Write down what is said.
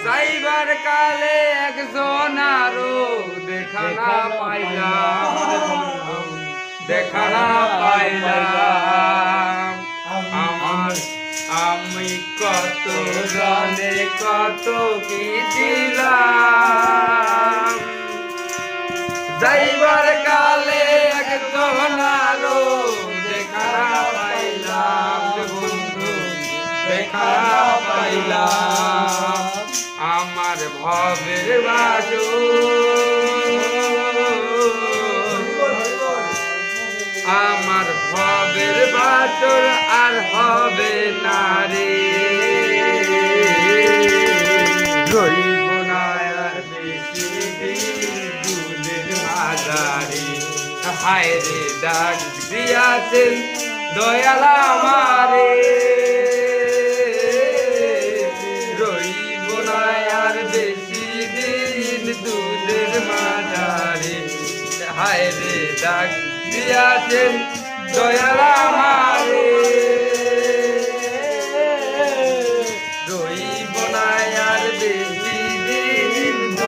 যাইবার কালে একজন আরো দেখা না পাইলাম আমি কত জনে কত কি দিলাম যাইবার কালে একজন আরো দেখা না পাইলাম বন্ধু দেখা পাইলাম আমার ভবের বাজু আমার ভবের বাজর আর হবে না রে রইব না আর বেশি দিন দুধের বাজারে হায় রে ডাক দিয়াছেন দয়াল আমারে রইব না আর বেশি দিন দুধের বাজারে হায় রে ডাক দিয়াছেন দয়াল আমারে